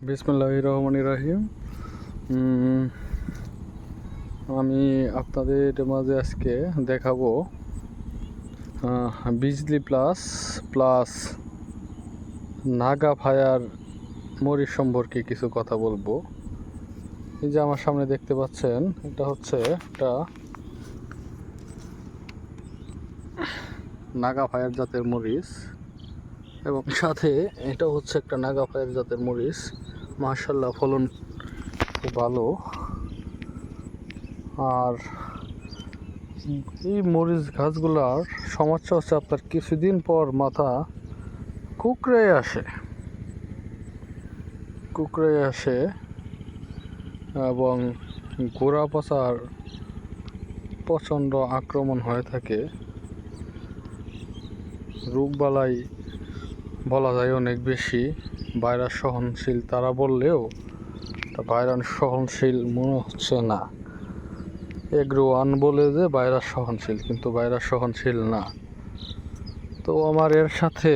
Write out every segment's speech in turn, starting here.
বিসমিল্লাহির রহমানির রহিম। আমি আপনাদের মাঝে আজকে দেখাবো বিজলি প্লাস প্লাস নাগা ফায়ার মরিচ সম্পর্কে কিছু কথা বলবো। এই যে আমার সামনে দেখতে পাচ্ছেন, এটা হচ্ছে একটা নাগা ফায়ার জাতের মরিচ এবং সাথে এটা হচ্ছে একটা নাগা ফায়ার জাতের মরিচ। মাশাআল্লাহ, ফলন খুব ভালো। আর এই মরিচ গাছগুলার সমস্যা হচ্ছে আপনার কিছুদিন পর মাথা কুঁকড়ে আসে এবং গোড়া পচার প্রচণ্ড আক্রমণ হয়ে থাকে। রোগবালাই বলা যায় অনেক বেশি, ভাইরাস সহনশীল তারা বললেও ভাইরাস সহনশীল মনে হচ্ছে না। এগ্রো ওয়ান বলে যে ভাইরাস সহনশীল, কিন্তু ভাইরাস সহনশীল না। তো আমার এর সাথে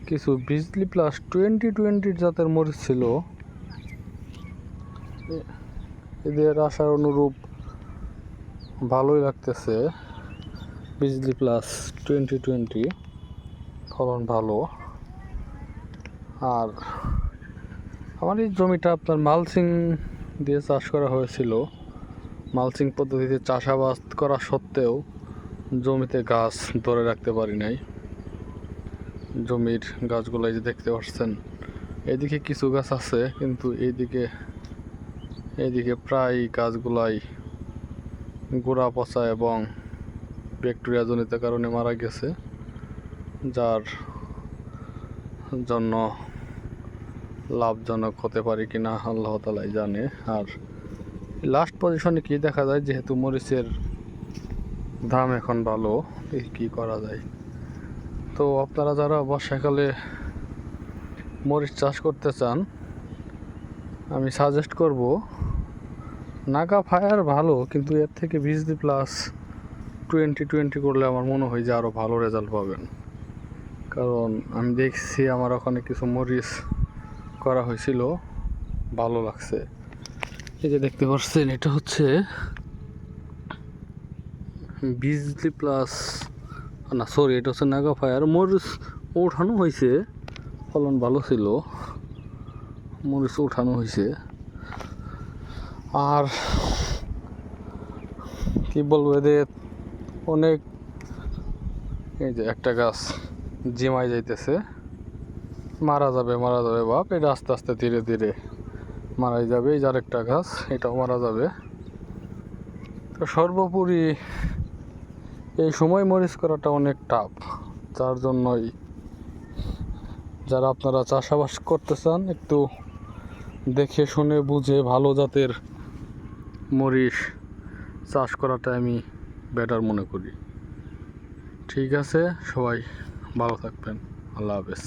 কিছু বিজলি প্লাস 2020 জাতের মরিচ ছিল, এদের আশার অনুরূপ ভালোই লাগতেছে। বিজলি প্লাস 2020 ফলন ভালো। আর আমার এই জমিটা আপনার মালচিং দিয়ে চাষ করা হয়েছিল। মালচিং পদ্ধতিতে চাষাবাদ করা সত্ত্বেও জমিতে গাছ ধরে রাখতে পারি নাই। জমির গাছগুলাই যে দেখতে পাচ্ছেন, এদিকে কিছু গাছ আছে, কিন্তু এইদিকে প্রায় গাছগুলাই গোড়া পচা এবং ব্যাকটেরিয়া জনিত কারণে মারা গেছে, যার জন্য লাভজনক হতে পারে কিনা আল্লাহ তাআলাই জানে। আর লাস্ট পজিশনে কি দেখা যায়, যেহেতু মরিচের দাম এখন ভালো, কি করা যায়। তো আপনারা যারা বর্ষাকালে মরিচ চাষ করতে চান, আমি সাজেস্ট করব নাগা ফায়ার ভালো, কিন্তু এর থেকে বিজলি প্লাস 2020 করলে আমার মনে হয় যে আরও ভালো রেজাল্ট পাবেন। কারণ আমি দেখছি আমার ওখানে কিছু মরিচ করা হয়েছিল, ভালো লাগছে। এই যে দেখতে পাচ্ছেন, এটা হচ্ছে বিজলি প্লাস না, সরি, এটা হচ্ছে নাগা ফায়ার। মরিচ ওঠানো হয়েছে, ফলন ভালো ছিল, মরিচ ওঠানো হয়েছে। আর কি বলবো, এদের অনেক, এই যে একটা গাছ জিমাই যাইতেছে, মারা যাবে বাপ, এটা আস্তে আস্তে ধীরে ধীরে মারাই যাবে। এই যে আরেকটা গাছ, এটাও মারা যাবে। তো সর্বোপরি এই সময় মরিচ করাটা অনেক টাফ, যার জন্যই যারা আপনারা চাষাবাস করতে চান, একটু দেখে শুনে বুঝে ভালো জাতের মরিচ চাষ করাটা আমি বেটার মনে করি। ঠিক আছে, সবাই ভালো থাকবেন। আল্লাহ হাফেজ।